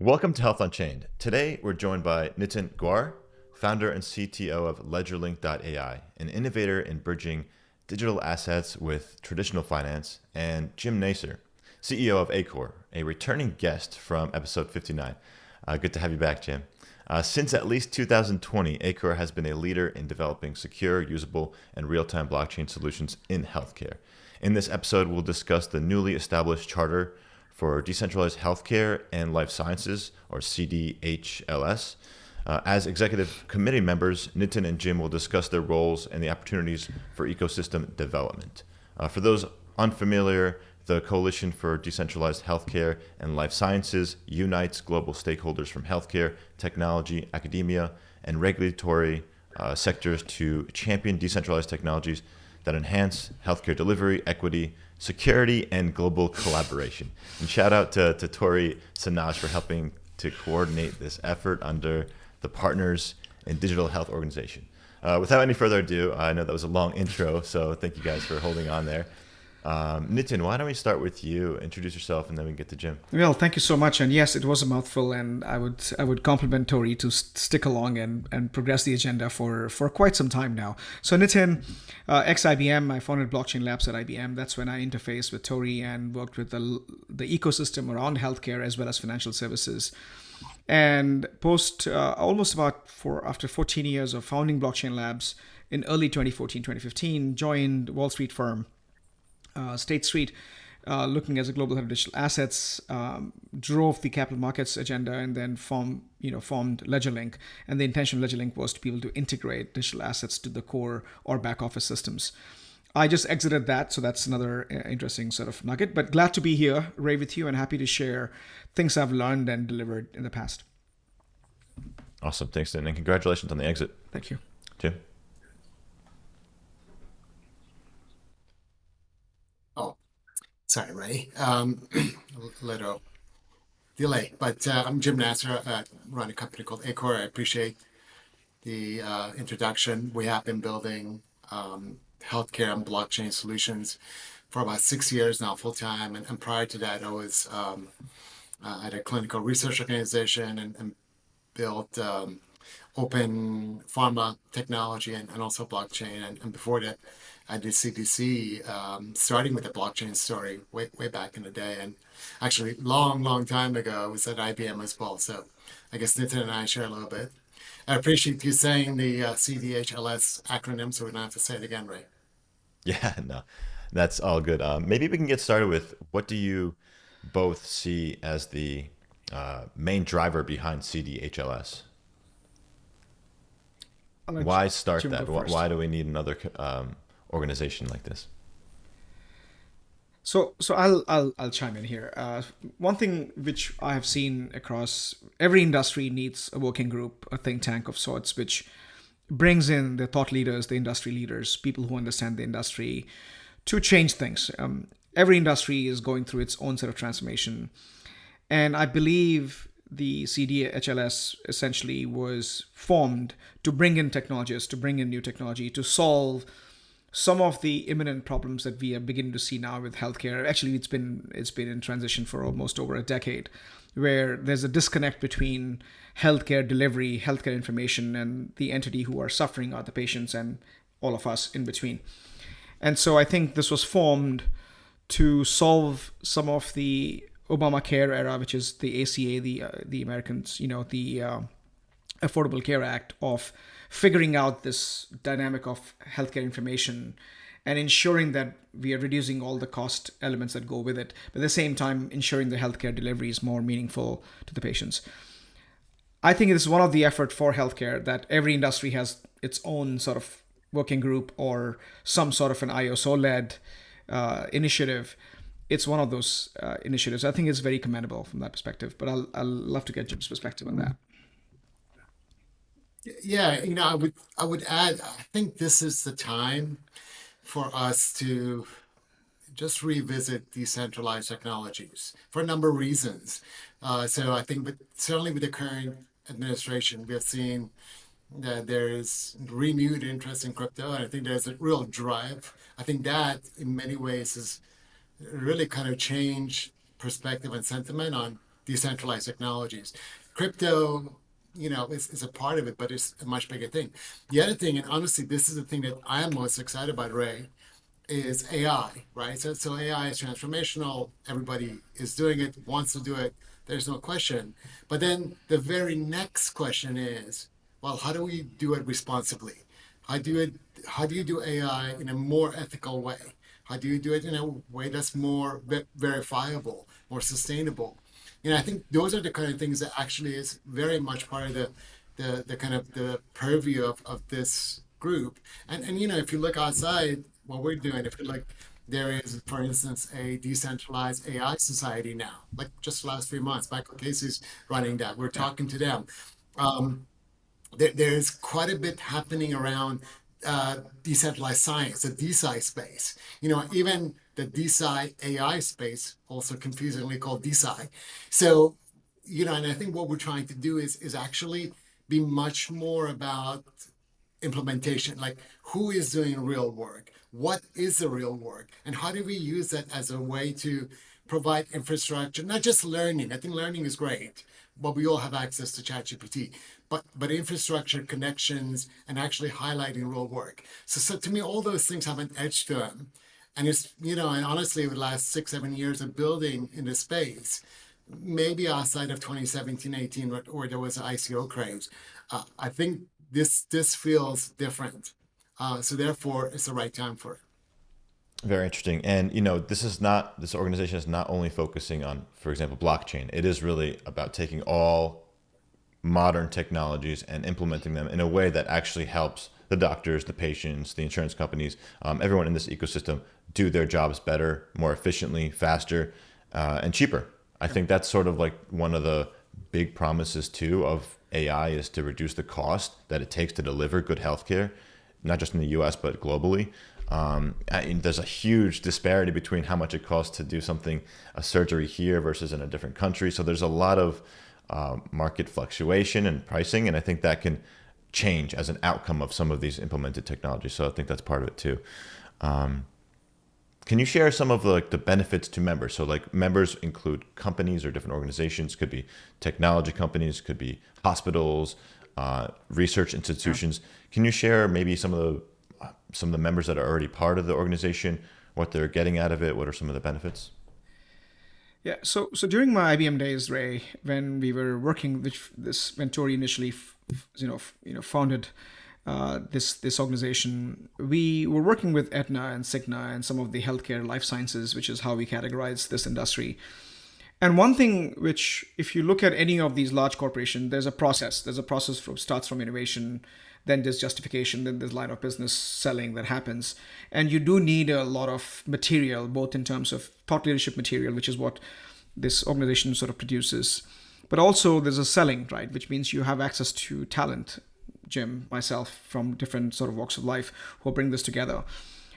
Welcome to Health Unchained. Today, we're joined by Nitin Gaur, founder and CTO of LedgerLink.ai, an innovator in bridging digital assets with traditional finance, and Jim Nasr, CEO of Acoer, a returning guest from episode 59. Good to have you back, Jim. Since at least 2020, Acoer has been a leader in developing secure, usable, and real-time blockchain solutions in healthcare. In this episode, we'll discuss the newly established charter for Decentralized Healthcare and Life Sciences, or CDHLS. As executive committee members, Nitin and Jim will discuss their roles and the opportunities for ecosystem development. For those unfamiliar, the Coalition for Decentralized Healthcare and Life Sciences unites global stakeholders from healthcare, technology, academia, and regulatory sectors to champion decentralized technologies that enhance healthcare delivery, equity, security, and global collaboration. And shout out to Tori Sanaj for helping to coordinate this effort under the Partners in Digital Health organization. Without any further ado, I know that was a long intro, so thank you guys for holding on there. Nitin, why don't we start with you? Introduce yourself, and then we can get to Jim. Well, thank you so much. And yes, it was a mouthful, and I would compliment Tori to stick along and progress the agenda for quite some time now. So Nitin, ex-IBM, I founded Blockchain Labs at IBM. That's when I interfaced with Tori and worked with the ecosystem around healthcare as well as financial services. And after 14 years of founding Blockchain Labs in early 2014, 2015, joined Wall Street firm State Street, looking as a global head of digital assets, drove the capital markets agenda, and then formed LedgerLink. And the intention of LedgerLink was to be able to integrate digital assets to the core or back office systems. I just exited that, so that's another interesting sort of nugget. But glad to be here, Ray, with you, and happy to share things I've learned and delivered in the past. Awesome. Thanks, Nitin, and congratulations on the exit. Thank you. Jim? Oh, sorry, Ray. A little delay, but I'm Jim Nasr. I run a company called Acoer. I appreciate the introduction. We have been building healthcare and blockchain solutions for about 6 years now, full time. And prior to that, I was at a clinical research organization and built open pharma technology and also blockchain. And before that, I did CDC, starting with the blockchain story way back in the day. And actually, long time ago, I was at IBM as well. So I guess Nitin and I share a little bit. I appreciate you saying the CDHLS acronym, so we don't have to say it again, Ray. Yeah, no, that's all good. Maybe we can get started with what do you both see as the main driver behind CDHLS? Why start that? Why do we need another organization like this? So I'll chime in here. One thing which I have seen across every industry needs a working group, a think tank of sorts, which brings in the thought leaders, the industry leaders, people who understand the industry to change things. Every industry is going through its own set of transformation. And I believe the CDHLS essentially was formed to bring in technologists, to bring in new technology, to solve some of the imminent problems that we are beginning to see now with healthcare. Actually, it's been in transition for almost over a decade, where there's a disconnect between healthcare delivery, healthcare information, and the entity who are suffering are the patients and all of us in between. And so I think this was formed to solve some of the Obamacare era, which is the ACA, the Americans, the Affordable Care Act, of figuring out this dynamic of healthcare information and ensuring that we are reducing all the cost elements that go with it, but at the same time ensuring the healthcare delivery is more meaningful to the patients. I think it is one of the effort for healthcare that every industry has its own sort of working group or some sort of an ISO-led initiative. It's one of those initiatives. I think it's very commendable from that perspective, but I'll love to get Jim's perspective on that. Yeah, I would add, I think this is the time for us to just revisit decentralized technologies for a number of reasons. So I think, certainly with the current administration, we have seen that there is renewed interest in crypto, and I think there's a real drive. I think that, in many ways, has really kind of changed perspective and sentiment on decentralized technologies. Crypto, is a part of it, but it's a much bigger thing. The other thing, and honestly, this is the thing that I am most excited about, Ray, is AI, right? So AI is transformational. Everybody is doing it, wants to do it. There's no question. But then the very next question is, well, how do we do it responsibly? How do it? How do you do AI in a more ethical way? How do you do it in a way that's more verifiable, more sustainable? I think those are the kind of things that actually is very much part of the kind of the purview of this group. And if you look outside what we're doing, if you look, there is, for instance, a decentralized AI society now, like just the last 3 months. Michael Casey's running that. We're talking to them. Um, there's quite a bit happening around decentralized science, the DeSci space. Even the DeSci AI space, also confusingly called DeSci. So, and I think what we're trying to do is actually be much more about implementation, like who is doing real work, what is the real work, and how do we use that as a way to provide infrastructure, not just learning. I think learning is great, but we all have access to ChatGPT, but infrastructure connections and actually highlighting real work. So to me, all those things have an edge to them. And it's, and honestly, over the last 6, 7 years of building in this space, maybe outside of 2017, 18, where there was ICO craze, I think this feels different. So therefore, it's the right time for it. Very interesting. And this organization is not only focusing on, for example, blockchain. It is really about taking all modern technologies and implementing them in a way that actually helps the doctors, the patients, the insurance companies, everyone in this ecosystem do their jobs better, more efficiently, faster, and cheaper. I think that's sort of like one of the big promises too of AI is to reduce the cost that it takes to deliver good healthcare, not just in the U.S. but globally. There's a huge disparity between how much it costs to do a surgery here versus in a different country. So there's a lot of market fluctuation and pricing, and I think that can change as an outcome of some of these implemented technologies. So I think that's part of it too. Can you share some of the benefits to members? So like members include companies or different organizations, could be technology companies, could be hospitals, research institutions. Can you share maybe some of the members that are already part of the organization, what they're getting out of it? What are some of the benefits? Yeah, so during my IBM days, Ray, when we were working, when Tori initially, founded this organization, we were working with Aetna and Cigna and some of the healthcare life sciences, which is how we categorize this industry. And one thing which, if you look at any of these large corporations, there's a process. There's a process starts from innovation, then there's justification, then there's line of business selling that happens. And you do need a lot of material, both in terms of thought leadership material, which is what this organization sort of produces. But also there's a selling, right? Which means you have access to talent, Jim, myself, from different sort of walks of life who bring this together.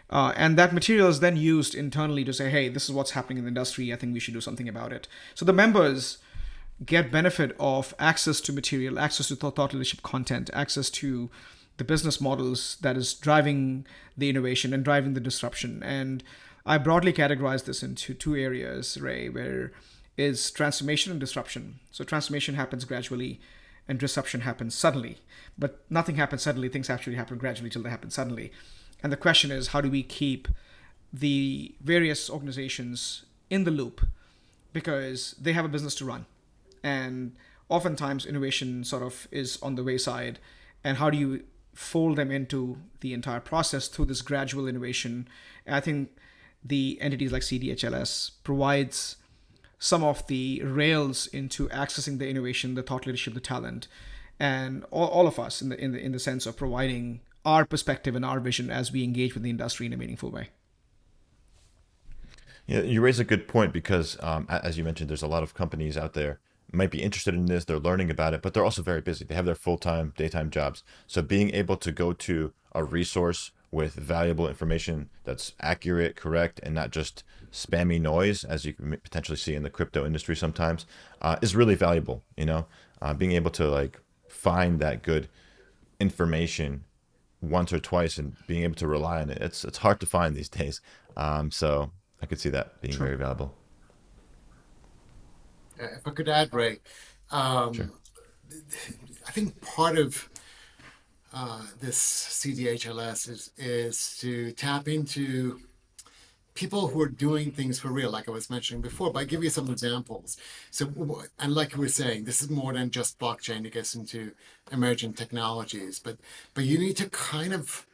And that material is then used internally to say, hey, this is what's happening in the industry. I think we should do something about it. So the members get benefit of access to material, access to thought leadership content, access to the business models that is driving the innovation and driving the disruption. And I broadly categorize this into two areas, Ray, where is transformation and disruption. So transformation happens gradually and disruption happens suddenly. But nothing happens suddenly. Things actually happen gradually till they happen suddenly. And the question is, how do we keep the various organizations in the loop? Because they have a business to run. And oftentimes innovation sort of is on the wayside. And how do you fold them into the entire process through this gradual innovation? And I think the entities like CDHLS provides some of the rails into accessing the innovation, the thought leadership, the talent, and all of us in the sense of providing our perspective and our vision as we engage with the industry in a meaningful way. Yeah, you raise a good point because, as you mentioned, there's a lot of companies out there might be interested in this. They're learning about it, but they're also very busy. They have their full-time, daytime jobs. So being able to go to a resource with valuable information that's accurate, correct, and not just spammy noise, as you can potentially see in the crypto industry sometimes, is really valuable. Being able to like find that good information once or twice and being able to rely on it. It's hard to find these days. So I could see that being very valuable. If I could add, Ray, Sure. um, I think part of this CDHLS is to tap into people who are doing things for real, like I was mentioning before. But I give you some examples. So, and like we were saying, this is more than just blockchain. It gets into emerging technologies, but you need to kind of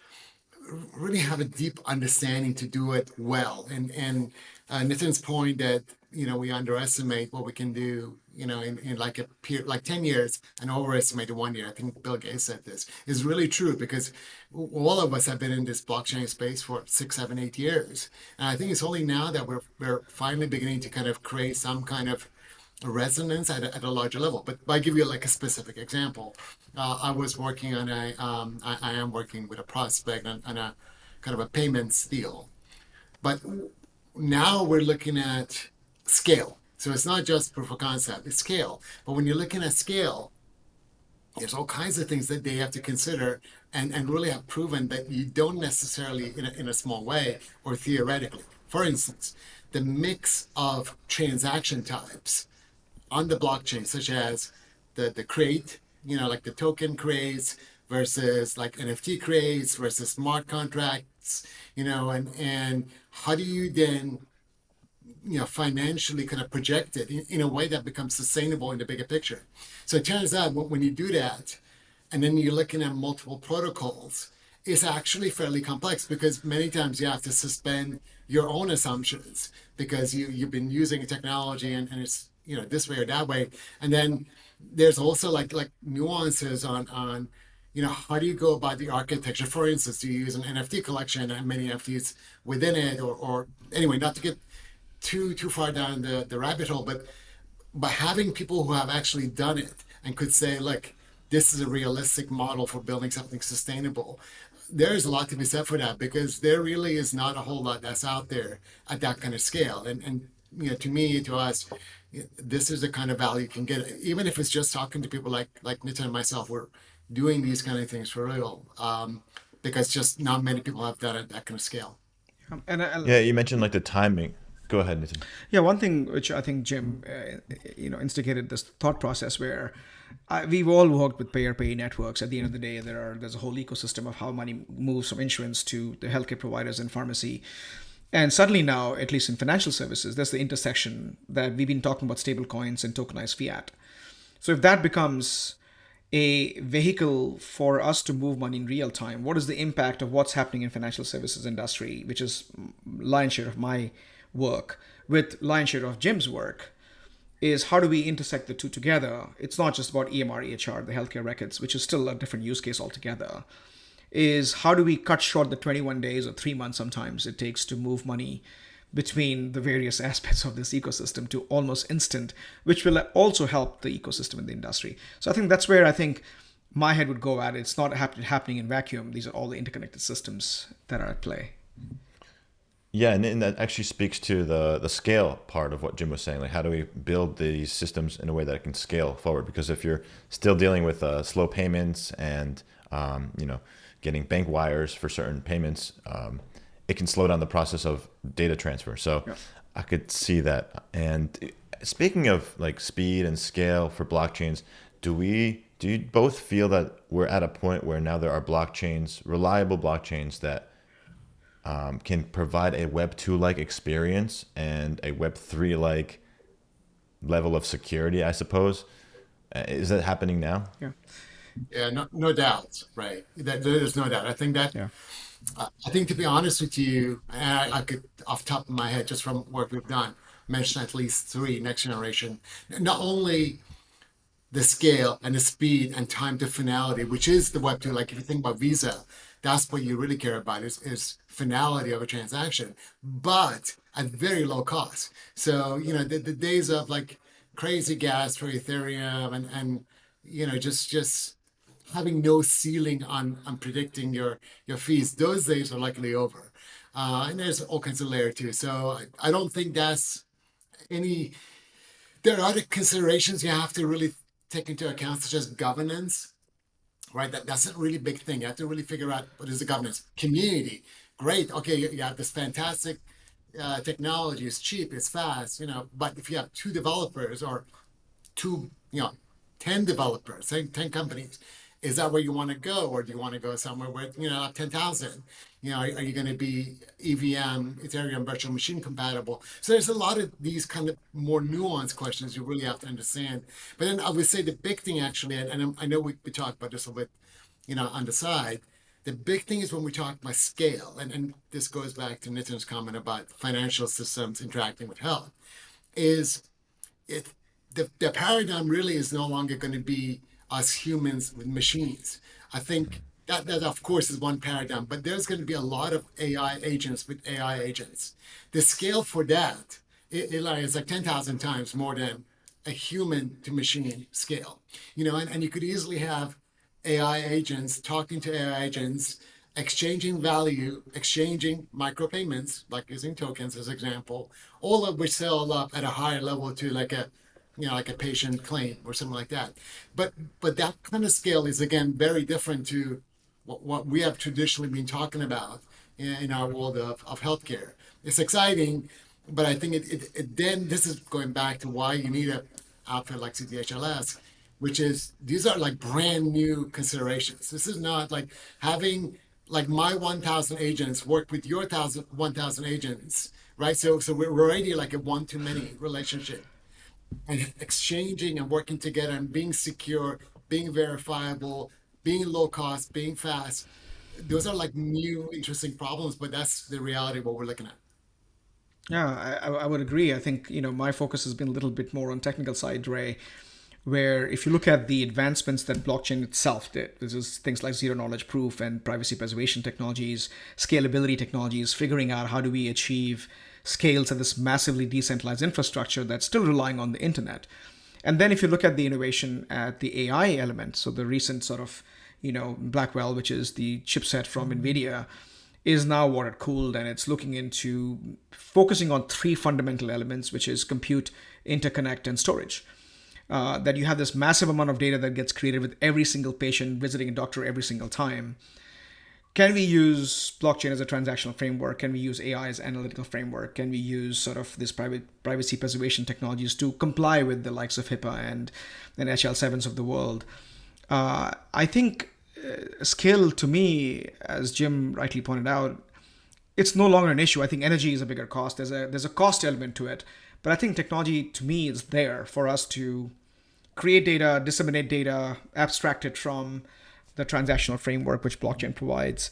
really have a deep understanding to do it well. And Nitin's point that we underestimate what we can do, in like a period like 10 years and overestimate in 1 year. I think Bill Gates said this is really true because all of us have been in this blockchain space for 6, 7, 8 years, and I think it's only now that we're finally beginning to kind of create some kind of resonance at a larger level. But I give you like a specific example. I was working on I am working with a prospect on a kind of a payments deal. But now we're looking at scale. So it's not just proof of concept, it's scale. But when you're looking at scale, there's all kinds of things that they have to consider and really have proven that you don't necessarily in a small way or theoretically. For instance, the mix of transaction types on the blockchain, such as the crate, like the token crates versus like NFT crates versus smart contracts, and how do you then financially kind of project it in a way that becomes sustainable in the bigger picture. So it turns out when you do that, and then you're looking at multiple protocols, it's actually fairly complex because many times you have to suspend your own assumptions because you've been using a technology and it's this way or that way. And then there's also like nuances on how do you go about the architecture. For instance, do you use an NFT collection and many NFTs within it, or anyway, not to get too far down the rabbit hole, but having people who have actually done it and could say, look, this is a realistic model for building something sustainable. There's a lot to be said for that because there really is not a whole lot that's out there at that kind of scale. And to me, to us, this is the kind of value you can get, even if it's just talking to people like Nitin and myself. We're doing these kind of things for real, because just not many people have done it at that kind of scale. And Yeah, you mentioned like the timing. Go ahead, Nitin. yeah, one thing which I think Jim, instigated this thought process where we've all worked with payer-pay networks. At the end of the day, there's a whole ecosystem of how money moves from insurance to the healthcare providers and pharmacy. And suddenly now, at least in financial services, there's the intersection that we've been talking about stable coins and tokenized fiat. So if that becomes a vehicle for us to move money in real time, what is the impact of what's happening in financial services industry, which is lion's share of my work, with lion's share of Jim's work, is how do we intersect the two together? It's not just about EMR, EHR, the healthcare records, which is still a different use case altogether. Is how do we cut short the 21 days or 3 months sometimes it takes to move money between the various aspects of this ecosystem to almost instant, which will also help the ecosystem in the industry. So I think that's where I think my head would go at. It's not happening in vacuum. These are all the interconnected systems that are at play. Yeah, and that actually speaks to the scale part of what Jim was saying. Like, how do we build these systems in a way that it can scale forward? Because if you're still dealing with slow payments and getting bank wires for certain payments, it can slow down the process of data transfer. So Yeah. I could see that. And speaking of like speed and scale for blockchains, do you both feel that we're at a point where now there are blockchains, reliable blockchains that can provide a Web 2 like experience and a Web 3 like level of security, I suppose? Is that happening now? Yeah. Yeah, no doubt, right? There's no doubt. I think that Yeah. I think to be honest with you, I could off the top of my head, just from work we've done, mention at least three next generation. Not only the scale and the speed and time to finality, which is the Web 2. Like if you think about Visa, that's what you really care about is finality of a transaction, but at very low cost. So, the days of like crazy gas for Ethereum and just having no ceiling on predicting your fees, those days are likely over. And there's all kinds of layer too. So I don't think that's any there are other considerations you have to really take into account, such as governance, right? That's a really big thing. You have to really figure out what is the governance. Community, great. Okay, you have this fantastic, technology is cheap, it's fast, but if you have two developers or two, 10 developers, say 10 companies, is that where you want to go? Or do you want to go somewhere where, 10,000? Are you going to be EVM, Ethereum virtual machine compatible? So there's a lot of these kind of more nuanced questions you really have to understand. But then I would say the big thing actually, and I know we talked about this a bit, on the side, the big thing is when we talk about scale, and this goes back to Nitin's comment about financial systems interacting with health, is it the paradigm really is no longer going to be us humans with machines. I think that of course is one paradigm, but there's going to be a lot of AI agents with AI agents. The scale for that is like 10,000 times more than a human to machine scale. And you could easily have AI agents talking to AI agents, exchanging value, exchanging micropayments, like using tokens as example, all of which sell up at a higher level to like a patient claim or something like that. But that kind of scale is again very different to what we have traditionally been talking about in our world of healthcare. It's exciting, but I think it then this is going back to why you need a outfit like CDHLS, which is these are like brand new considerations. This is not like having like my 1,000 agents work with your 1,000 agents, right? So we're already like a one-to-many relationship, and exchanging and working together and being secure, being verifiable, being low cost, being fast. Those are like new interesting problems, but that's the reality of what we're looking at. Yeah, I would agree. I think, my focus has been a little bit more on technical side, Ray, where if you look at the advancements that blockchain itself did, this is things like zero knowledge proof and privacy preservation technologies, scalability technologies, figuring out how do we achieve scales at this massively decentralized infrastructure that's still relying on the internet. And then if you look at the innovation at the AI element, so the recent sort of, Blackwell, which is the chipset from NVIDIA, is now water cooled, and it's looking into focusing on three fundamental elements, which is compute, interconnect, and storage. That you have this massive amount of data that gets created with every single patient visiting a doctor every single time. Can we use blockchain as a transactional framework? Can we use AI as analytical framework? Can we use sort of this privacy preservation technologies to comply with the likes of HIPAA and HL7s of the world? I think scale to me, as Jim rightly pointed out, it's no longer an issue. I think energy is a bigger cost. There's a cost element to it, but I think technology to me is there for us to create data, disseminate data, abstract it from the transactional framework which blockchain provides.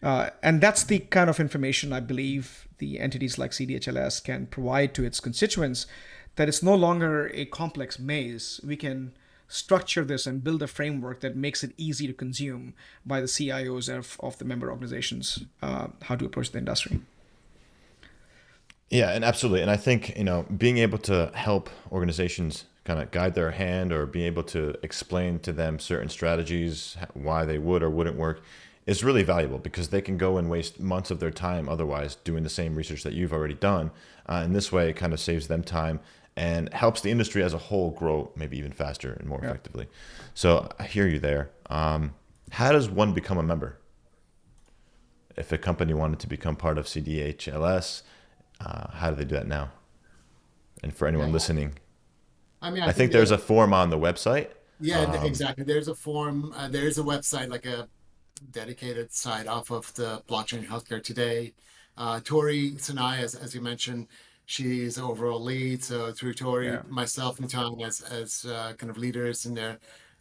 And that's the kind of information I believe the entities like CDHLS can provide to its constituents, that it's no longer a complex maze. We can structure this and build a framework that makes it easy to consume by the CIOs of the member organizations, how to approach the industry. Yeah, and absolutely. And I think, being able to help organizations kind of guide their hand or be able to explain to them certain strategies, why they would or wouldn't work, is really valuable, because they can go and waste months of their time otherwise doing the same research that you've already done. And this way it kind of saves them time and helps the industry as a whole grow maybe even faster and more effectively. So I hear you there. How does one become a member? If a company wanted to become part of CDHLS, how do they do that now? And for anyone listening, I mean, I think there's a form on the website. yeah, exactly. There's a form, there is a website, like a dedicated site off of the blockchain healthcare today. Tori Sinai, as you mentioned, she's the overall lead. So through Tori, Yeah. myself and Tom as kind of leaders in there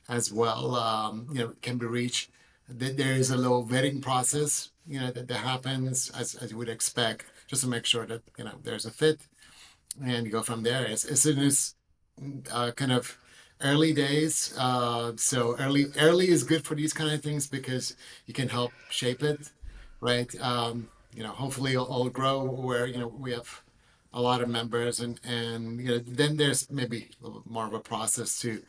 as well, can be reached. There is a little vetting process, that happens as you would expect, just to make sure that, there's a fit, and you go from there. As soon as kind of early days. So early is good for these kind of things because you can help shape it, right? Hopefully it'll grow where, we have a lot of members, and then there's maybe a little more of a process to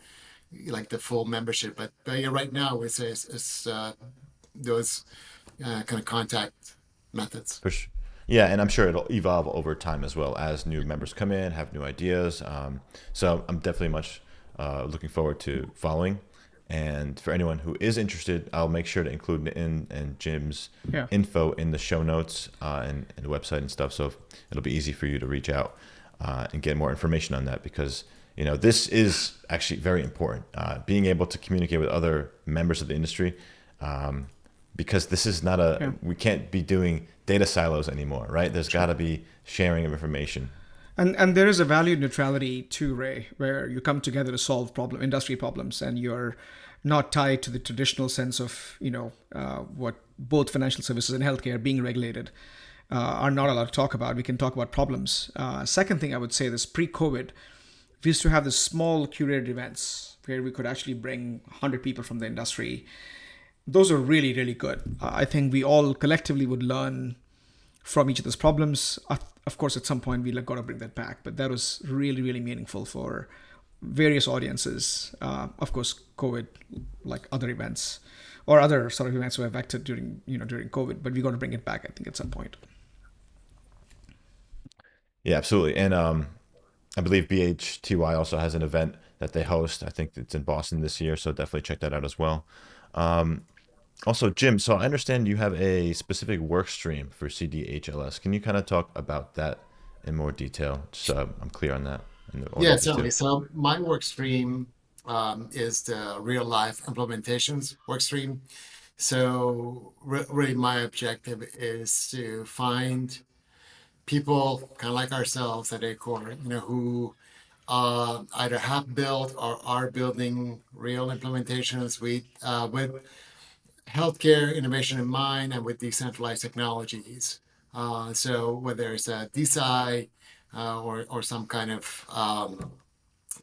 like the full membership. But yeah, right now it's those kind of contact methods. For sure. Yeah, and I'm sure it'll evolve over time as well as new members come in, have new ideas. So I'm definitely much looking forward to following. And for anyone who is interested, I'll make sure to include Nitin and Jim's Yeah. info in the show notes and the website and stuff. So it'll be easy for you to reach out and get more information on that, because this is actually very important. Being able to communicate with other members of the industry, because this is not we can't be doing data silos anymore, right? There's got to be sharing of information. And there is a value neutrality too, Ray, where you come together to solve industry problems, and you're not tied to the traditional sense of what both financial services and healthcare being regulated are not allowed to talk about. We can talk about problems. Second thing I would say, this pre-COVID, we used to have this small curated events where we could actually bring 100 people from the industry. Those are really, really good. I think we all collectively would learn from each of those problems. Of course, at some point, we've got to bring that back. But that was really, really meaningful for various audiences. Of course, COVID, like other events or other sort of events were affected during COVID. But we got to bring it back, I think, at some point. Yeah, absolutely. And I believe BHTY also has an event that they host. I think it's in Boston this year, so definitely check that out as well. Also, Jim, so I understand you have a specific work stream for CDHLS. Can you kind of talk about that in more detail, just so I'm clear on that? And the Yeah, audience certainly. too. So my work stream is the real life implementations work stream. So really my objective is to find people kind of like ourselves at Acoer, who either have built or are building real implementations with healthcare innovation in mind and with decentralized technologies. So whether it's a DeSci or some kind of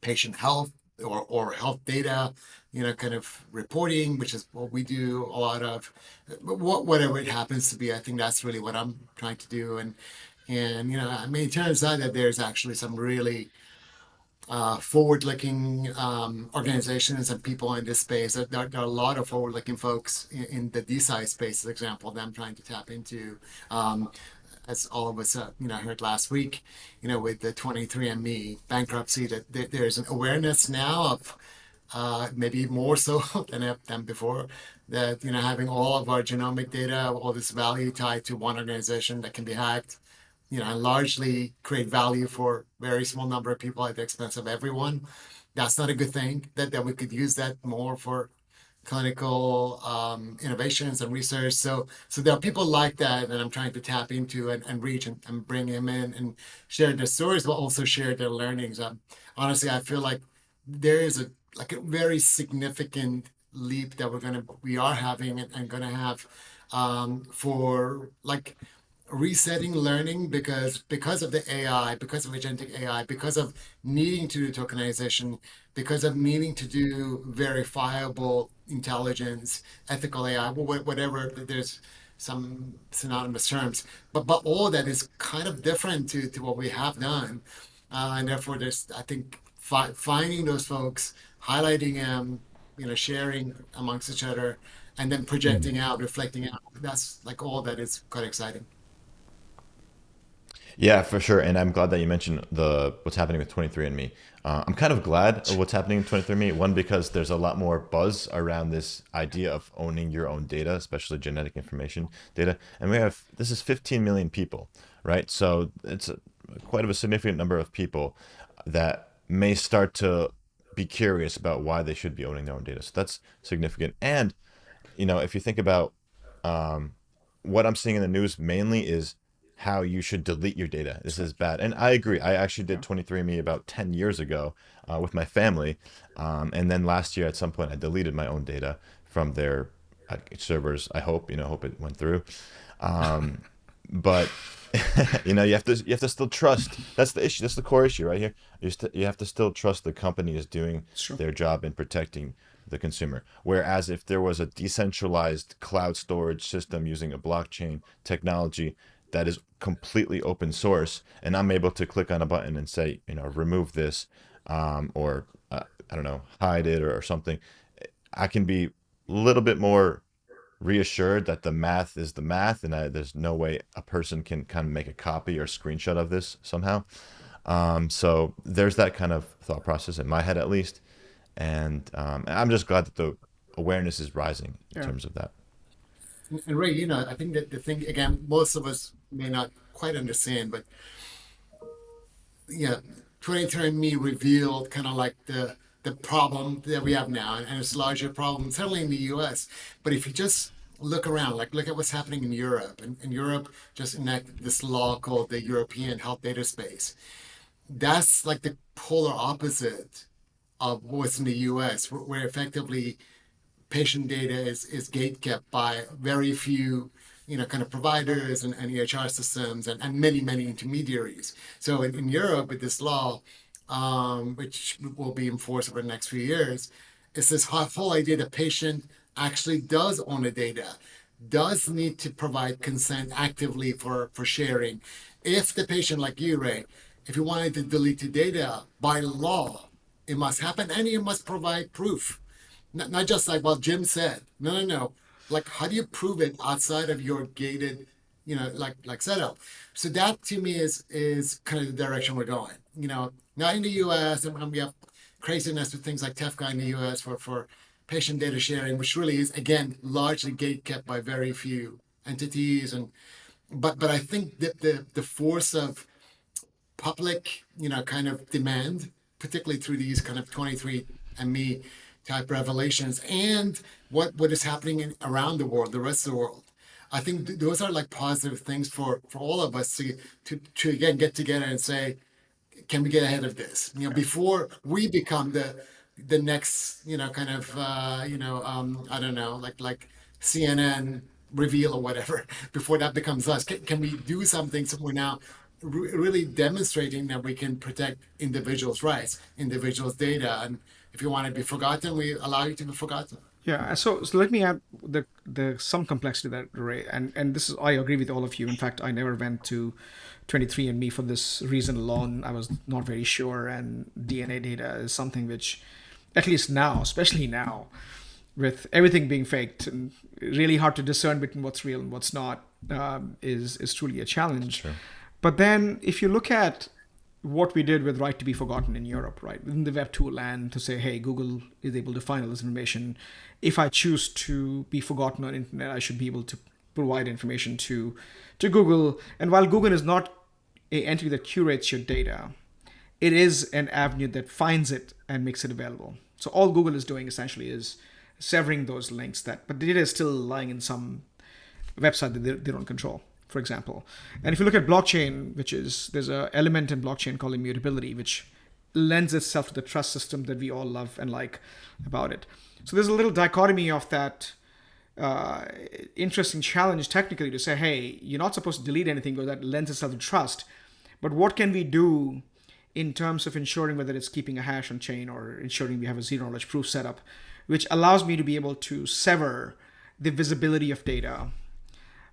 patient health or health data, kind of reporting, which is what we do a lot of. But whatever it happens to be, I think that's really what I'm trying to do. And I mean, it turns out that there's actually some really forward-looking organizations and people in this space. There are a lot of forward-looking folks in the DeSci space, for example, that I'm trying to tap into. As all of us, heard last week, with the 23andMe bankruptcy, that there's an awareness now of maybe more so than before, that having all of our genomic data, all this value tied to one organization that can be hacked, and largely create value for very small number of people at the expense of everyone. That's not a good thing. That we could use that more for clinical innovations and research. So there are people like that I'm trying to tap into and reach and bring them in and share their stories, but also share their learnings. Honestly, I feel like there is a very significant leap that we are having and gonna have for resetting learning because of the AI, because of agentic AI, because of needing to do tokenization, because of needing to do verifiable intelligence, ethical AI, whatever. There's some synonymous terms, but all of that is kind of different to what we have done, and therefore there's, I think, finding those folks, highlighting them, sharing amongst each other, and then projecting out, reflecting out. That's all that is quite exciting. Yeah, for sure. And I'm glad that you mentioned the what's happening with 23andMe. I'm kind of glad of what's happening in 23andMe. One, because there's a lot more buzz around this idea of owning your own data, especially genetic information data. And this is 15 million people, right? So it's quite of a significant number of people that may start to be curious about why they should be owning their own data. So that's significant. And, if you think about what I'm seeing in the news mainly is how you should delete your data. This is bad. And I agree. I actually did 23andMe about 10 years ago with my family. And then last year at some point I deleted my own data from their servers. I hope it went through. But you have to still trust. That's the issue. That's the core issue right here. You have to still trust the company is doing their job in protecting the consumer. Whereas if there was a decentralized cloud storage system using a blockchain technology that is completely open source, and I'm able to click on a button and say, remove this, or I don't know, hide it or something, I can be a little bit more reassured that the math is the math, and there's no way a person can kind of make a copy or screenshot of this somehow. So there's that kind of thought process in my head, at least. And I'm just glad that the awareness is rising in Yeah. terms of that. And Ray, I think that the thing again, most of us may not quite understand, but yeah, 23andMe revealed kind of like the problem that we have now, and it's a larger problem, certainly in the U.S. But if you just look around, like look at what's happening in Europe, and Europe just enacted this law called the European Health Data Space. That's like the polar opposite of what's in the U.S., where effectively patient data is gate kept by very few, kind of providers and EHR systems and many intermediaries. So in Europe, with this law, which will be enforced over the next few years, it's this whole idea that patient actually does own the data, does need to provide consent actively for sharing. If the patient, like you, Ray, if you wanted to delete the data by law, it must happen and you must provide proof. Not just like, well, Jim said. No. Like, how do you prove it outside of your gated, like setup? So that to me is kind of the direction we're going. Not in the U.S. and we have craziness with things like TEFCA in the U.S. for patient data sharing, which really is again largely gate kept by very few entities. But I think that the force of public, kind of demand, particularly through these kind of 23andMe type revelations and what is happening around the world, the rest of the world. I think those are like positive things for all of us to again get together and say, can we get ahead of this? Before we become the next, kind of, I don't know, like CNN reveal or whatever. Before that becomes us, can we do something so we're now really demonstrating that we can protect individuals' rights, individuals' data, and if you want to be forgotten, we allow you to be forgotten. Yeah, so let me add the some complexity to that, Ray, and this is I agree with all of you. In fact, I never went to 23andMe for this reason alone. I was not very sure, and DNA data is something which, at least now, especially now, with everything being faked and really hard to discern between what's real and what's not, is truly a challenge. Sure. But then, if you look at what we did with Right to be Forgotten in Europe, right, within the Web 2 land, to say, hey, Google is able to find all this information. If I choose to be forgotten on internet, I should be able to provide information to Google. And while Google is not a entity that curates your data, it is an avenue that finds it and makes it available. So all Google is doing essentially is severing those links but the data is still lying in some website that they don't control, for example. And if you look at blockchain, there's an element in blockchain called immutability, which lends itself to the trust system that we all love and like about it. So there's a little dichotomy of that interesting challenge technically to say, hey, you're not supposed to delete anything because that lends itself to trust. But what can we do in terms of ensuring whether it's keeping a hash on chain or ensuring we have a zero knowledge proof setup, which allows me to be able to sever the visibility of data.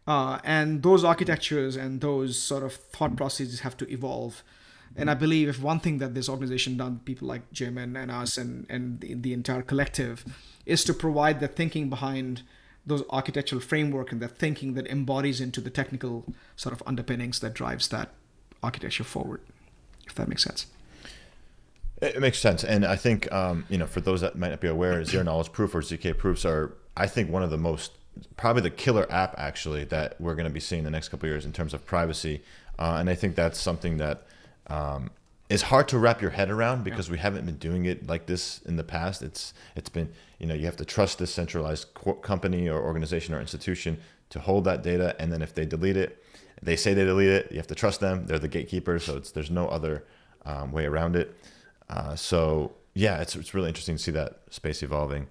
And those architectures and those sort of thought processes have to evolve. And I believe if one thing that this organization done, people like Jim and us and the entire collective, is to provide the thinking behind those architectural framework and the thinking that embodies into the technical sort of underpinnings that drives that architecture forward, if that makes sense. It makes sense. And I think, for those that might not be aware, zero knowledge proof or ZK proofs are, I think, one of the most, probably the killer app actually that we're going to be seeing the next couple of years in terms of privacy. And I think that's something that is hard to wrap your head around because we haven't been doing it like this in the past. It's been, you have to trust this centralized company or organization or institution to hold that data. And then if they delete it, they say they delete it, you have to trust them. They're the gatekeepers. So there's no other way around it. So yeah, it's really interesting to see that space evolving.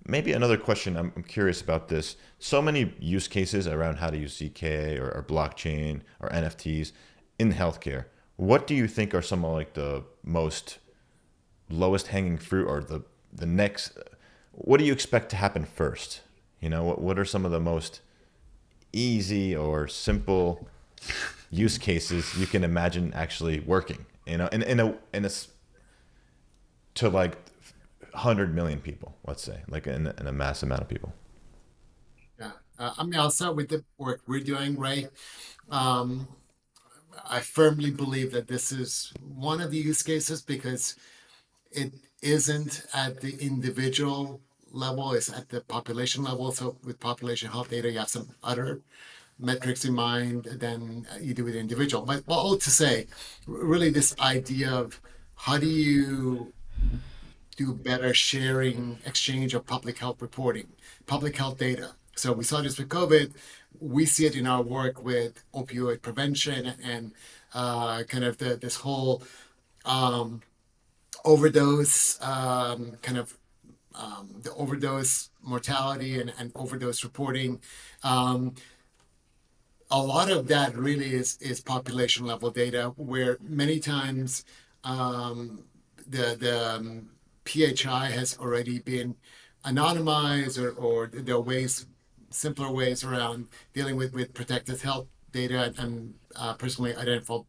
Maybe another question, I'm curious about this. So many use cases around how to use ZK or blockchain or NFTs in healthcare. What do you think are some of like the most lowest hanging fruit or the next, what do you expect to happen first? What are some of the most easy or simple use cases you can imagine actually working, in a to like 100 million people, let's say, like in a mass amount of people? Yeah. I'll start with the work we're doing, right? I firmly believe that this is one of the use cases because it isn't at the individual level, it's at the population level. So with population health data, you have some other metrics in mind than you do with the individual. But all to say, really this idea of how do you do better sharing, exchange of public health reporting, public health data. So we saw this with COVID. We see it in our work with opioid prevention and kind of this whole um, overdose kind of the overdose mortality and overdose reporting. Um, a lot of that really is population level data, where many times the PHI has already been anonymized, or there are ways, simpler ways around dealing with protected health data and personally identifiable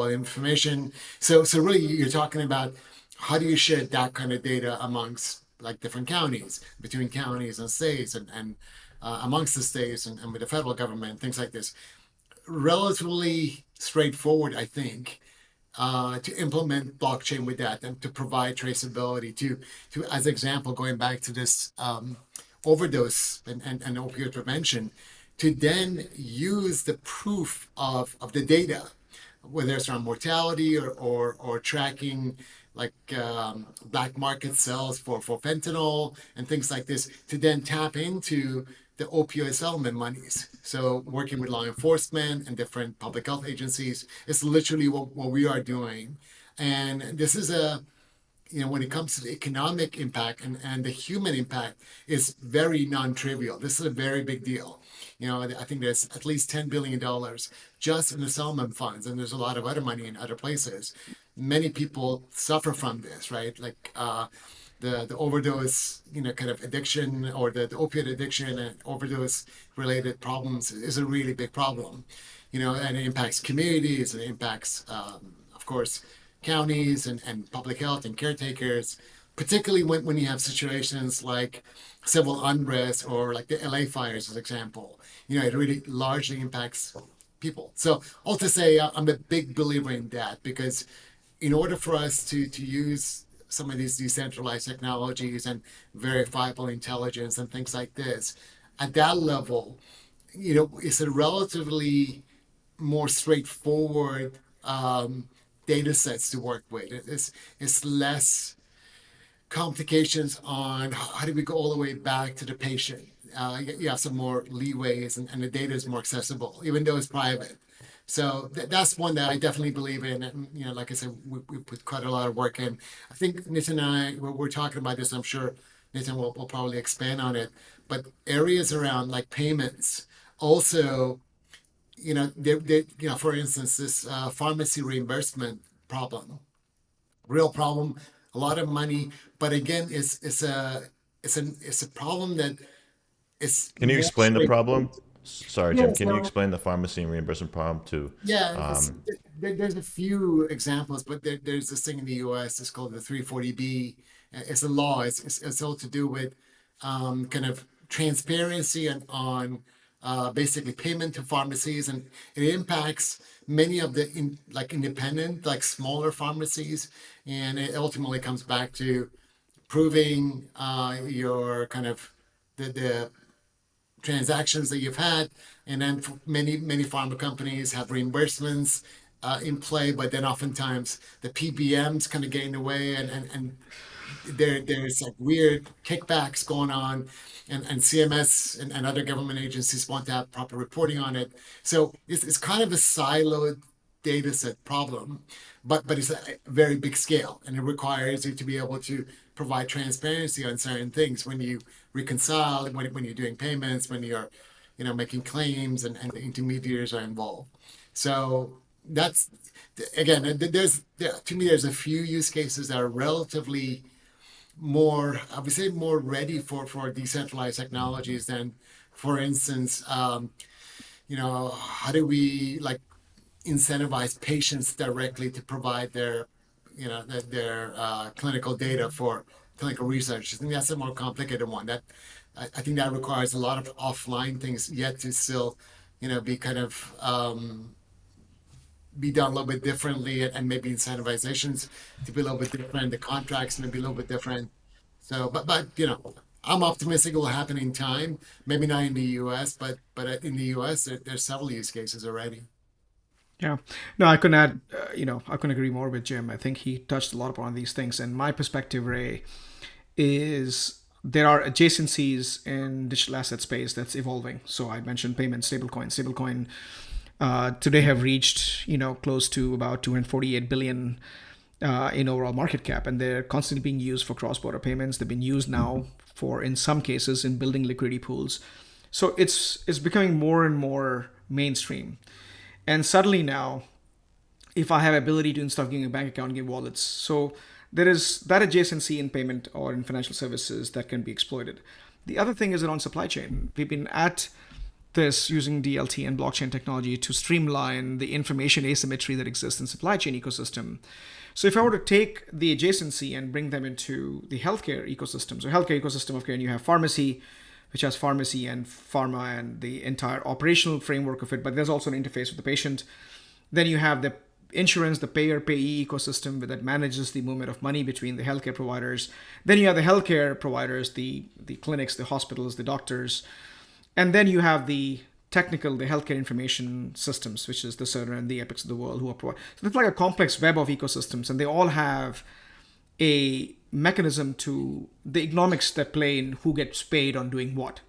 information. So really, you're talking about how do you share that kind of data amongst like different counties, between counties and states, and amongst the states and with the federal government, things like this. Relatively straightforward, I think, to implement blockchain with that and to provide traceability. To as example, going back to this overdose and opioid prevention, to then use the proof of the data, whether it's around mortality or tracking like black market sales for fentanyl and things like this, to then tap into the opioid settlement monies. So working with law enforcement and different public health agencies is literally what we are doing. And this is when it comes to the economic impact and the human impact, is very non-trivial. This is a very big deal. I think there's at least $10 billion just in the settlement funds, and there's a lot of other money in other places. Many people suffer from this, right? Like the overdose, kind of addiction, or the opioid addiction and overdose related problems is a really big problem, and it impacts communities, and it impacts, of course, counties and public health and caretakers, particularly when you have situations like civil unrest or like the LA fires, as an example. It really largely impacts people. So all to say, I'm a big believer in that, because in order for us to use some of these decentralized technologies and verifiable intelligence and things like this, at that level, it's a relatively more straightforward data sets to work with. It's less complications on how do we go all the way back to the patient. You have some more leeways, and the data is more accessible, even though it's private. So that's one that I definitely believe in. And, like I said, we put quite a lot of work in. I think Nitin and I, we're talking about this. I'm sure Nitin will probably expand on it. But areas around like payments, also, for instance, this pharmacy reimbursement problem, real problem, a lot of money. But again, it's a problem that is Can you more explain the problem? straightforward. Sorry, Yeah, Jim. Can you so explain the pharmacy and reimbursement problem to? yeah, Um, there's a few examples, but there's this thing in the U.S. It's called the 340B. It's a law. It's all to do with kind of transparency and on basically payment to pharmacies, and it impacts many of the like independent, like smaller pharmacies, and it ultimately comes back to proving your kind of the transactions that you've had. And then many pharma companies have reimbursements in play, but then oftentimes the PBMs kind of get in the way, and there's like weird kickbacks going on, and CMS and other government agencies want to have proper reporting on it. So it's kind of a siloed data set problem, but it's a very big scale, and it requires you to be able to provide transparency on certain things when you reconcile, when you're doing payments, when you're making claims, and the intermediaries are involved. So that's, again, to me, there's a few use cases that are relatively more, I would say, more ready for decentralized technologies than, for instance, how do we like incentivize patients directly to provide their clinical data for clinical research. I think that's a more complicated one. I think that requires a lot of offline things yet to still, be kind of be done a little bit differently, and maybe incentivizations to be a little bit different, the contracts may be a little bit different. So, but I'm optimistic it will happen in time. Maybe not in the U.S., but in the U.S. There's several use cases already. Yeah. No, I couldn't add, I couldn't agree more with Jim. I think he touched a lot upon these things. And my perspective, Ray, is there are adjacencies in digital asset space that's evolving. So I mentioned payments, stablecoin. Stablecoin today have reached, close to about 248 billion in overall market cap, and they're constantly being used for cross-border payments. They've been used now for, in some cases, in building liquidity pools. So it's becoming more and more mainstream. And suddenly now, if I have ability to, instead of giving a bank account, give wallets. So there is that adjacency in payment or in financial services that can be exploited. The other thing is around supply chain. We've been at this using DLT and blockchain technology to streamline the information asymmetry that exists in supply chain ecosystem. So if I were to take the adjacency and bring them into the healthcare ecosystem, so healthcare ecosystem of care, and you have pharmacy, which has pharmacy and pharma and the entire operational framework of it, but there's also an interface with the patient. Then you have the insurance, the payer-payee ecosystem that manages the movement of money between the healthcare providers. Then you have the healthcare providers, the clinics, the hospitals, the doctors. And then you have the healthcare information systems, which is the Cerner and the Epics of the world who are providing. So it's like a complex web of ecosystems, and they all have a mechanism to the economics that play in who gets paid on doing what.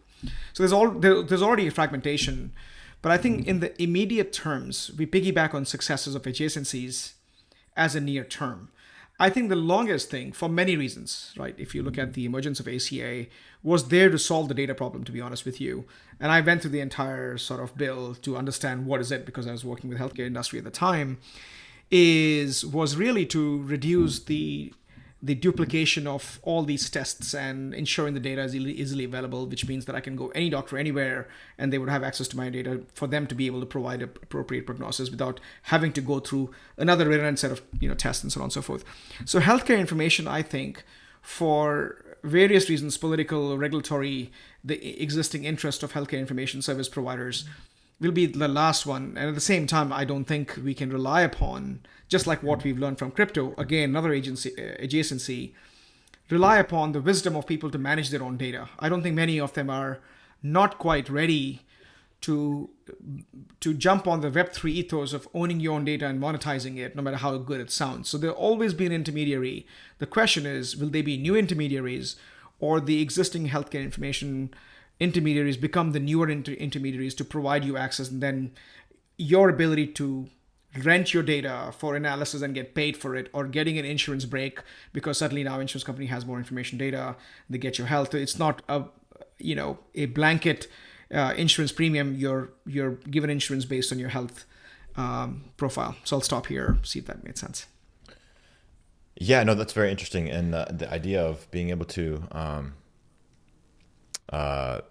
So there's already a fragmentation, but I think in the immediate terms, we piggyback on successes of adjacencies as a near term. I think the longest thing, for many reasons, right? If you look at the emergence of ACA, was there to solve the data problem, to be honest with you. And I went through the entire sort of bill to understand what is it, because I was working with healthcare industry at the time, was really to reduce the duplication of all these tests and ensuring the data is easily available, which means that I can go any doctor anywhere and they would have access to my data for them to be able to provide an appropriate prognosis without having to go through another redundant set of tests and so on and so forth. So healthcare information, I think, for various reasons, political, regulatory, the existing interest of healthcare information service providers will be the last one. And at the same time, I don't think we can rely upon, just like what we've learned from crypto, again, another adjacency, rely upon the wisdom of people to manage their own data. I don't think many of them are not quite ready to jump on the Web3 ethos of owning your own data and monetizing it, no matter how good it sounds. So there'll always be an intermediary. The question is, will they be new intermediaries, or the existing healthcare information intermediaries become the newer intermediaries to provide you access, and then your ability to rent your data for analysis and get paid for it, or getting an insurance break because suddenly now insurance company has more information data, they get your health. It's not a blanket insurance premium. You're given insurance based on your health profile. So I'll stop here, see if that made sense. Yeah, no, that's very interesting. And the idea of being able to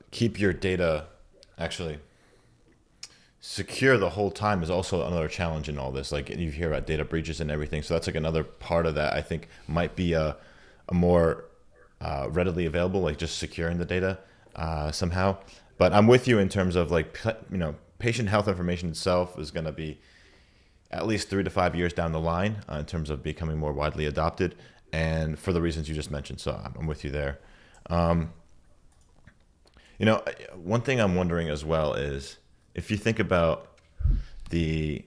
keep your data actually secure the whole time is also another challenge in all this. Like, you hear about data breaches and everything. So that's like another part of that I think might be a more readily available, like just securing the data somehow. But I'm with you in terms of like, patient health information itself is going to be at least 3 to 5 years down the line in terms of becoming more widely adopted, and for the reasons you just mentioned. So I'm with you there. One thing I'm wondering as well is, if you think about the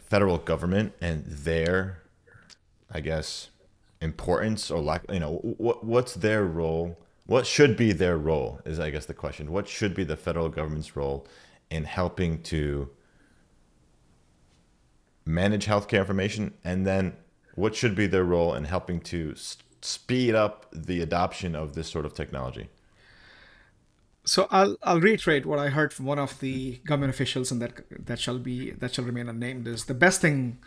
federal government and their, I guess, importance or lack, what's their role? What should be their role is, I guess, the question. What should be the federal government's role in helping to manage healthcare information? And then what should be their role in helping to speed up the adoption of this sort of technology? So I'll reiterate what I heard from one of the government officials, and that shall remain unnamed, is the best thing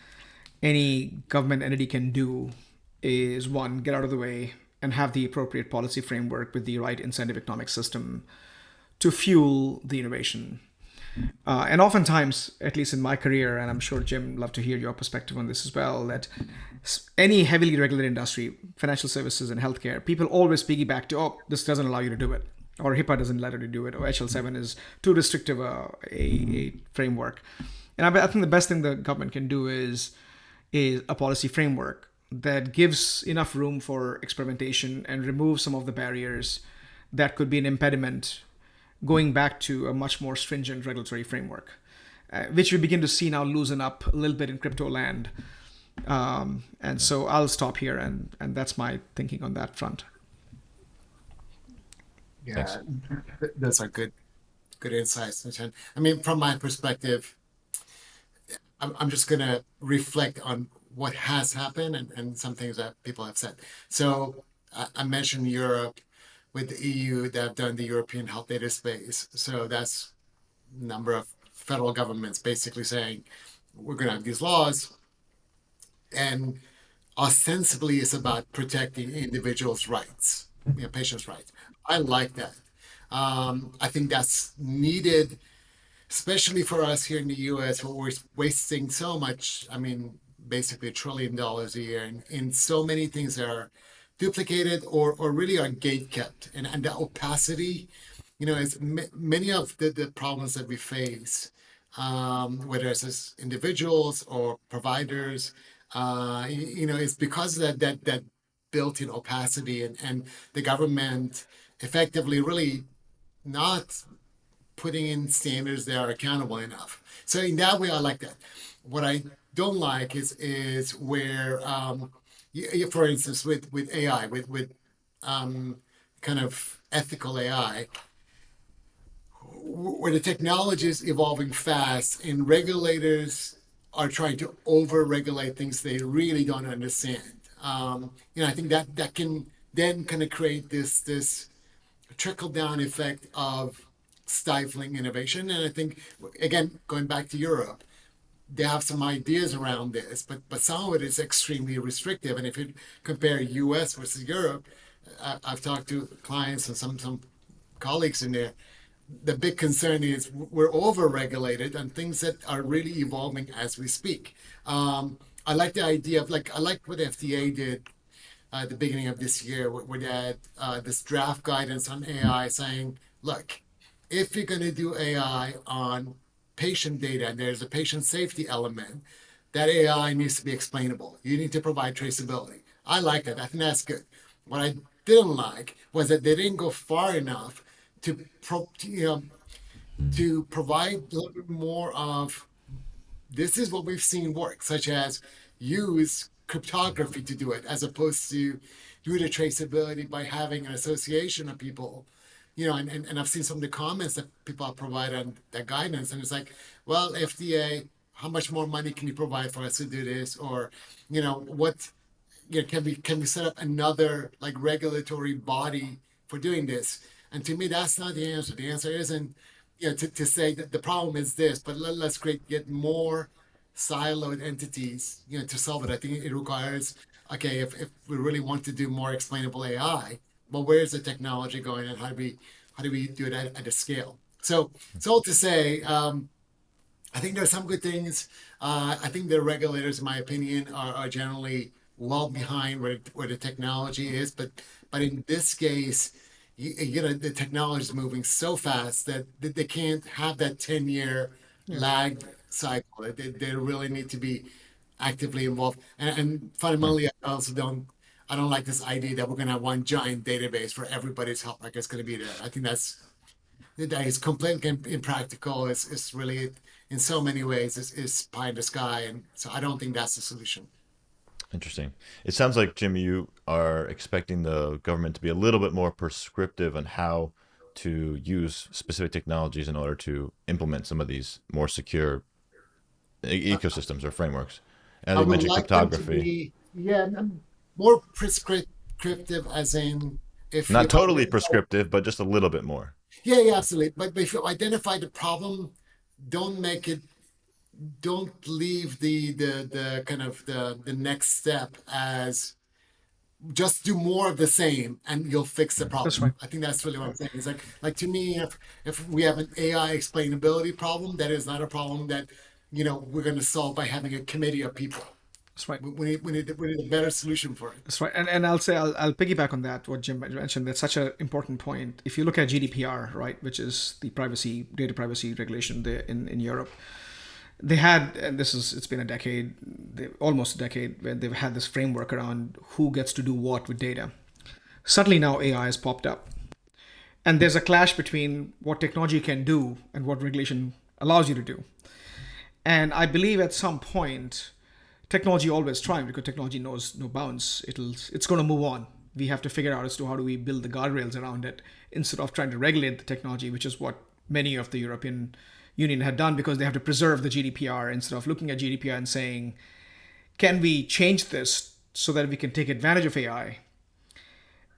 any government entity can do is, one, get out of the way and have the appropriate policy framework with the right incentive economic system to fuel the innovation. And oftentimes, at least in my career, and I'm sure Jim, love to hear your perspective on this as well, that any heavily regulated industry, financial services and healthcare, people always piggyback to, oh, this doesn't allow you to do it, or HIPAA doesn't let you to do it, or HL7 is too restrictive a framework. And I think the best thing the government can do is a policy framework that gives enough room for experimentation and removes some of the barriers that could be an impediment going back to a much more stringent regulatory framework, which we begin to see now loosen up a little bit in crypto land. And so I'll stop here, and that's my thinking on that front. Yeah, those are good insights, Nitin. I mean, from my perspective, I'm just going to reflect on what has happened and some things that people have said. So I mentioned Europe with the EU that have done the European health data space. So that's a number of federal governments basically saying, we're going to have these laws, and ostensibly it's about protecting individuals' rights, patients' rights. I like that. I think that's needed, especially for us here in the US, where we're wasting so much, I mean, basically $1 trillion a year in so many things that are duplicated or really are gate kept. And the opacity, is many of the problems that we face, whether it's as individuals or providers, it's because of that built-in opacity and the government effectively really not putting in standards that are accountable enough. So in that way, I like that. What I don't like is where, for instance, with AI, with kind of ethical AI, where the technology is evolving fast and regulators are trying to over-regulate things they really don't understand. I think that can then kind of create this trickle-down effect of stifling innovation. And I think, again, going back to Europe, they have some ideas around this, but some of it is extremely restrictive. And if you compare US versus Europe, I've talked to clients and some colleagues in there. The big concern is we're over-regulated on things that are really evolving as we speak. I like the idea of I like what FDA did at the beginning of this year, where they had this draft guidance on AI saying, look, if you're going to do AI on patient data and there's a patient safety element, that AI needs to be explainable. You need to provide traceability. I like that. I think that's good. What I didn't like was that they didn't go far enough to provide a little bit more of this is what we've seen work, such as use cryptography to do it, as opposed to do the traceability by having an association of people. And I've seen some of the comments that people have provided on that guidance, and it's like, well, FDA, how much more money can you provide for us to do this? Or, what, can we set up another regulatory body for doing this? And to me, that's not the answer. The answer isn't, to say that the problem is this, but let's get more siloed entities, to solve it. I think it requires, okay, if we really want to do more explainable AI, well, where's the technology going, and how do we do it at a scale? So it's all to say, I think there's some good things. I think the regulators, in my opinion, are generally well behind where the technology is, but in this case, the technology is moving so fast that they can't have that 10-year lag cycle. They really need to be actively involved. And fundamentally, I don't like this idea that we're going to have one giant database for everybody's health record. It's going to be there. I think that is completely impractical. It's really, in so many ways, it's pie in the sky. And so I don't think that's the solution. Interesting. It sounds like, Jim, you are expecting the government to be a little bit more prescriptive on how to use specific technologies in order to implement some of these more secure ecosystems or frameworks. And I you would mentioned like them to cryptography. be, more prescriptive, as in if you Not totally prescriptive, but just a little bit more. yeah, absolutely. But if you identify the problem, don't leave the kind of the next step as just do more of the same and you'll fix the That's problem. right. I think that's really what I'm saying. It's like to me, if we have an AI explainability problem, that is not a problem that we're going to solve by having a committee of people. That's right. We need a better solution for it. That's right. And I'll say I'll piggyback on that. What Jim mentioned. That's such an important point. If you look at GDPR, right, which is the data privacy regulation there in Europe, they had, and it's been a decade, almost a decade, where they've had this framework around who gets to do what with data. Suddenly now AI has popped up, and there's a clash between what technology can do and what regulation allows you to do. And I believe at some point, technology always trying, because technology knows no bounds. It's going to move on. We have to figure out as to how do we build the guardrails around it instead of trying to regulate the technology, which is what many of the European Union had done, because they have to preserve the GDPR instead of looking at GDPR and saying, can we change this so that we can take advantage of AI,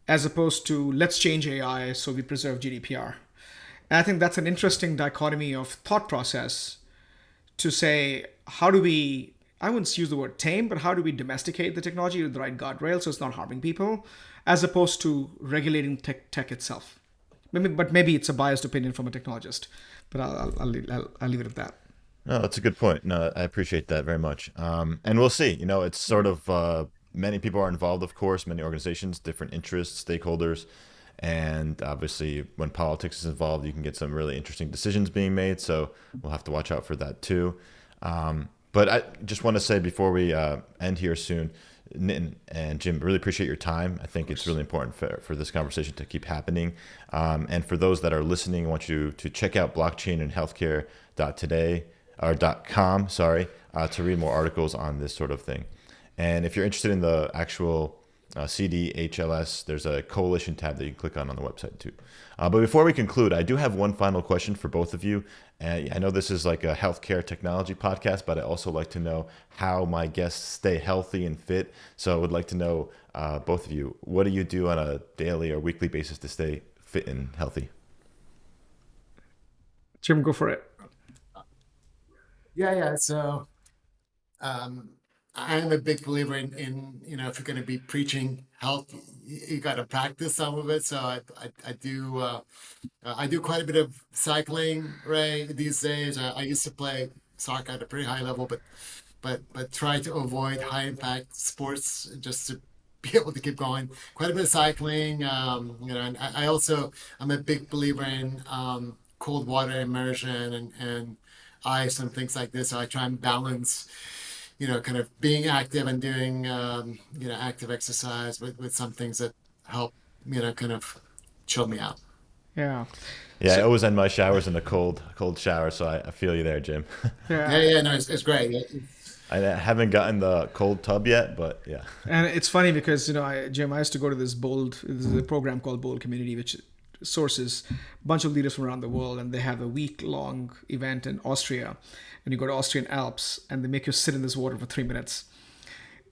as opposed to let's change AI so we preserve GDPR. And I think that's an interesting dichotomy of thought process to say, how do we, I wouldn't use the word tame, but how do we domesticate the technology with the right guardrails so it's not harming people, as opposed to regulating tech itself. Maybe it's a biased opinion from a technologist, but I'll leave it at that. No, that's a good point. No, I appreciate that very much. And we'll see. It's sort of many people are involved, of course, many organizations, different interests, stakeholders. And obviously, when politics is involved, you can get some really interesting decisions being made. So we'll have to watch out for that too. But I just want to say before we end here soon, Nitin and Jim, really appreciate your time. I think it's really important for this conversation to keep happening. And for those that are listening, I want you to check out blockchain and healthcare.today or .com, sorry, to read more articles on this sort of thing. And if you're interested in the actual CDHLS, there's a coalition tab that you can click on the website too. But before we conclude, I do have one final question for both of you. And I know this is like a healthcare technology podcast, but I also like to know how my guests stay healthy and fit. So I would like to know, both of you, what do you do on a daily or weekly basis to stay fit and healthy? Jim, go for it. Yeah. So I'm a big believer in if you're going to be preaching health, you got to practice some of it. So I do quite a bit of cycling, Ray, these days. I used to play soccer at a pretty high level, but try to avoid high impact sports just to be able to keep going. Quite a bit of cycling, and I'm a big believer in cold water immersion and ice and things like this. So I try and balance kind of being active and doing, active exercise with some things that help, kind of chill me out. Yeah. Yeah, I always end my showers in a cold shower, so I feel you there, Jim. Yeah. No, it's great. I haven't gotten the cold tub yet, but yeah. And it's funny because, Jim, I used to go to this is a program called Bold Community, which sources a bunch of leaders from around the world, and they have a week-long event in Austria. And you go to Austrian Alps, and they make you sit in this water for 3 minutes.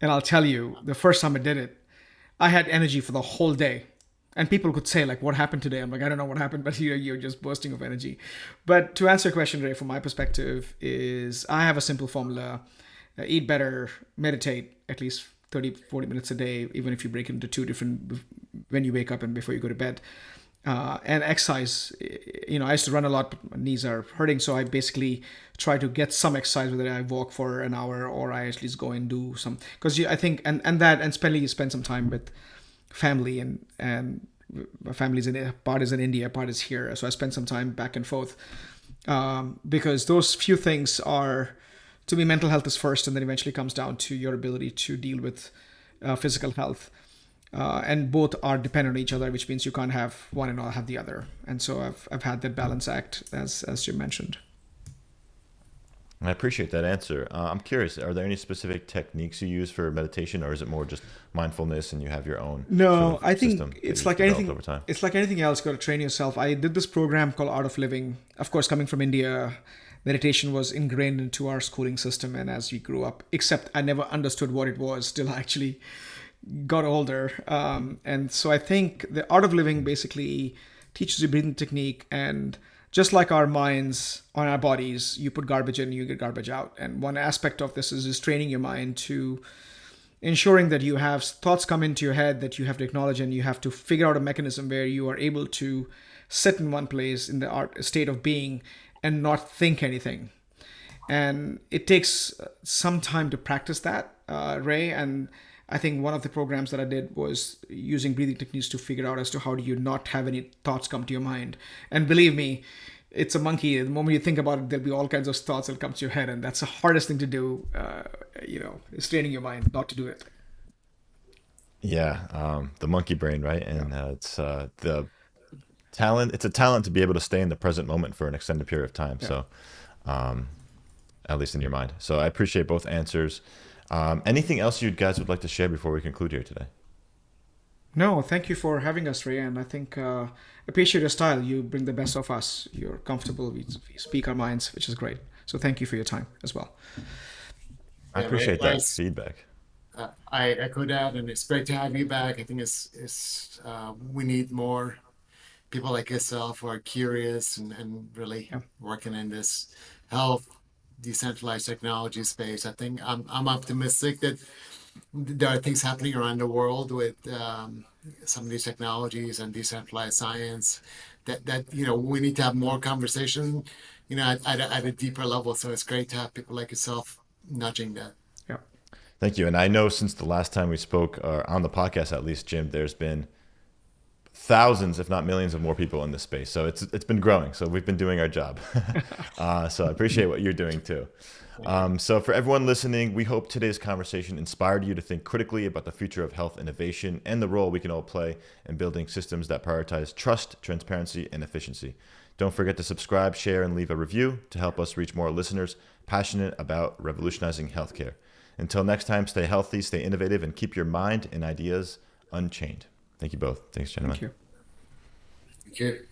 And I'll tell you, the first time I did it, I had energy for the whole day. And people could say, like, what happened today? I'm like, I don't know what happened, but you're just bursting of energy. But to answer your question, Ray, from my perspective, is I have a simple formula. Eat better, meditate at least 30, 40 minutes a day, even if you break it into two different, when you wake up and before you go to bed. And exercise, I used to run a lot, but my knees are hurting. So I basically try to get some exercise, whether I walk for an hour or I at least go and do some, because I think, and spend some time with family, and my family's part is in India, part is here. So I spend some time back and forth, because those few things are, to me, mental health is first, and then eventually comes down to your ability to deal with physical health. And both are dependent on each other, which means you can't have one and not have the other. And so I've had that balance act, as Jim mentioned. I appreciate that answer. I'm curious, are there any specific techniques you use for meditation, or is it more just mindfulness and you have your own? No, I think it's like anything. Over time? It's like anything else. Got to train yourself. I did this program called Art of Living. Of course, coming from India, meditation was ingrained into our schooling system, and as we grew up, except I never understood what it was till I actually got older. And so I think the Art of Living basically teaches you breathing technique, and just like our minds on our bodies, you put garbage in, you get garbage out. And one aspect of this is training your mind to ensuring that you have thoughts come into your head that you have to acknowledge, and you have to figure out a mechanism where you are able to sit in one place in the state of being and not think anything. And it takes some time to practice that, Ray. And I think one of the programs that I did was using breathing techniques to figure out as to how do you not have any thoughts come to your mind. And believe me, it's a monkey. The moment you think about it, there'll be all kinds of thoughts that come to your head, and that's the hardest thing to do. Is training your mind not to do it. Yeah, the monkey brain, right? And it's the talent. It's a talent to be able to stay in the present moment for an extended period of time. Yeah. So, at least in your mind. So I appreciate both answers. Anything else you guys would like to share before we conclude here today? No, thank you for having us, Ray. And I think appreciate your style. You bring the best of us. You're comfortable. We speak our minds, which is great. So thank you for your time as well. I Yeah, right. appreciate that feedback. I echo that, and it's great to have you back. I think we need more people like yourself who are curious and really Yeah. working in this health decentralized technology space. I think I'm optimistic that there are things happening around the world with some of these technologies and decentralized science that we need to have more conversation at a deeper level. So it's great to have people like yourself nudging that. Yeah. Thank you. And I know since the last time we spoke, or on the podcast at least, Jim, there's been thousands, if not millions, of more people in this space. So it's been growing. So we've been doing our job. So I appreciate what you're doing too. So for everyone listening, we hope today's conversation inspired you to think critically about the future of health innovation and the role we can all play in building systems that prioritize trust, transparency, and efficiency. Don't forget to subscribe, share, and leave a review to help us reach more listeners passionate about revolutionizing healthcare. Until next time, stay healthy, stay innovative, and keep your mind and ideas unchained. Thank you both. Thanks, gentlemen. Thank you. Thank you.